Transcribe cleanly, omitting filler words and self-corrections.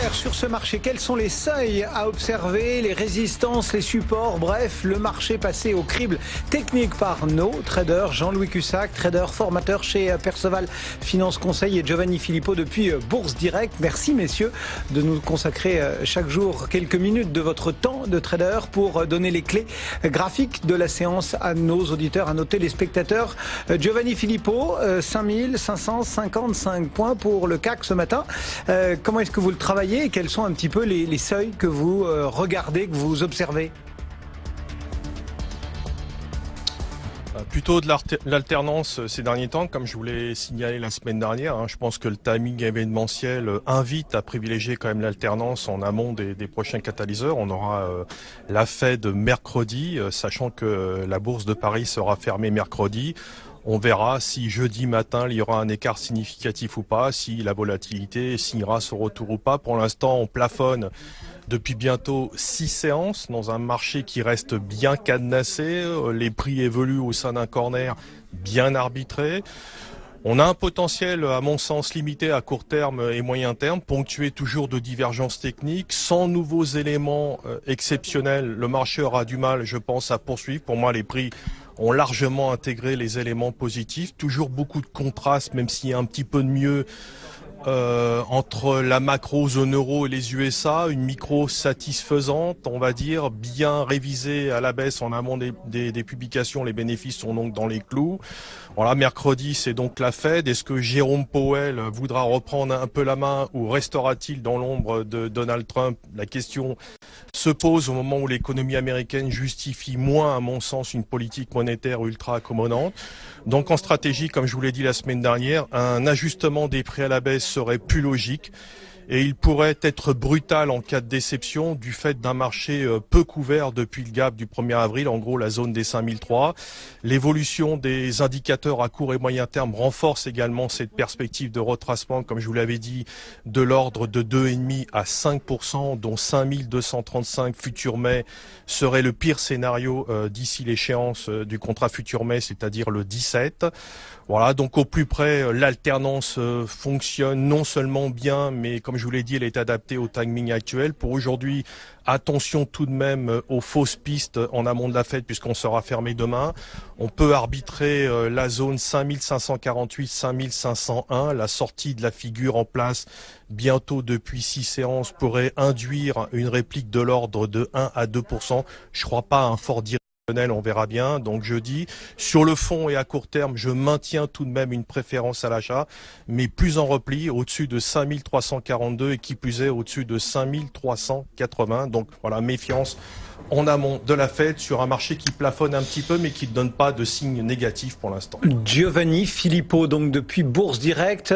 faire sur ce marché? Quels sont les seuils à observer, les résistances, les supports? Bref, le marché passé au crible technique par nos traders. Jean-Louis Cussac, trader formateur chez Perceval Finance Conseil, et Giovanni Filippo depuis Bourse Direct. Merci messieurs de nous consacrer chaque jour quelques minutes de votre temps de trader pour donner les clés graphiques de la séance à nos auditeurs, à nos téléspectateurs. Giovanni Filippo, 5555 points pour le CAC ce matin. Comment est-ce que vous le travaillez et quels sont un petit peu les seuils que vous regardez, que vous observez? Plutôt de l'alternance ces derniers temps, comme je vous l'ai signalé la semaine dernière. Je pense que le timing événementiel invite à privilégier quand même l'alternance en amont des prochains catalyseurs. On aura la Fed mercredi, sachant que la bourse de Paris sera fermée mercredi. On verra si jeudi matin il y aura un écart significatif ou pas, si la volatilité signera son retour ou pas. Pour l'instant, on plafonne depuis bientôt 6 séances dans un marché qui reste bien cadenassé. Les prix évoluent au sein d'un corner bien arbitré. On a un potentiel, à mon sens, limité à court terme et moyen terme, ponctué toujours de divergences techniques. Sans nouveaux éléments exceptionnels, le marché aura du mal, je pense, à poursuivre. Pour moi, les prix ont largement intégré les éléments positifs. Toujours beaucoup de contrastes, même s'il y a un petit peu de mieux entre la macro zone euro et les USA, une micro satisfaisante, on va dire, bien révisée à la baisse en amont des publications. Les bénéfices sont donc dans les clous. Voilà, mercredi, c'est donc la Fed. Est-ce que Jérôme Powell voudra reprendre un peu la main ou restera-t-il dans l'ombre de Donald Trump? La question se pose au moment où l'économie américaine justifie moins, à mon sens, une politique monétaire ultra accommodante. Donc en stratégie, comme je vous l'ai dit la semaine dernière, un ajustement des prix à la baisse serait plus logique. Et il pourrait être brutal en cas de déception du fait d'un marché peu couvert depuis le gap du 1er avril, en gros la zone des 5003. L'évolution des indicateurs à court et moyen terme renforce également cette perspective de retracement, comme je vous l'avais dit, de l'ordre de 2,5 à 5%, dont 5235 futurs mai serait le pire scénario d'ici l'échéance du contrat futur mai, c'est-à-dire le 17. Voilà, donc au plus près, l'alternance fonctionne non seulement bien, mais comme je vous l'ai dit, elle est adaptée au timing actuel. Pour aujourd'hui, attention tout de même aux fausses pistes en amont de la Fed, puisqu'on sera fermé demain. On peut arbitrer la zone 5508-5501. La sortie de la figure en place bientôt depuis 6 séances pourrait induire une réplique de l'ordre de 1 à 2%. Je crois pas à un fort on verra bien. Donc jeudi, sur le fond et à court terme, je maintiens tout de même une préférence à l'achat, mais plus en repli, au-dessus de 5342 et qui plus est au-dessus de 5380. Donc voilà, méfiance en amont de la Fed sur un marché qui plafonne un petit peu mais qui ne donne pas de signes négatifs pour l'instant. Giovanni Filippo, donc depuis Bourse Direct.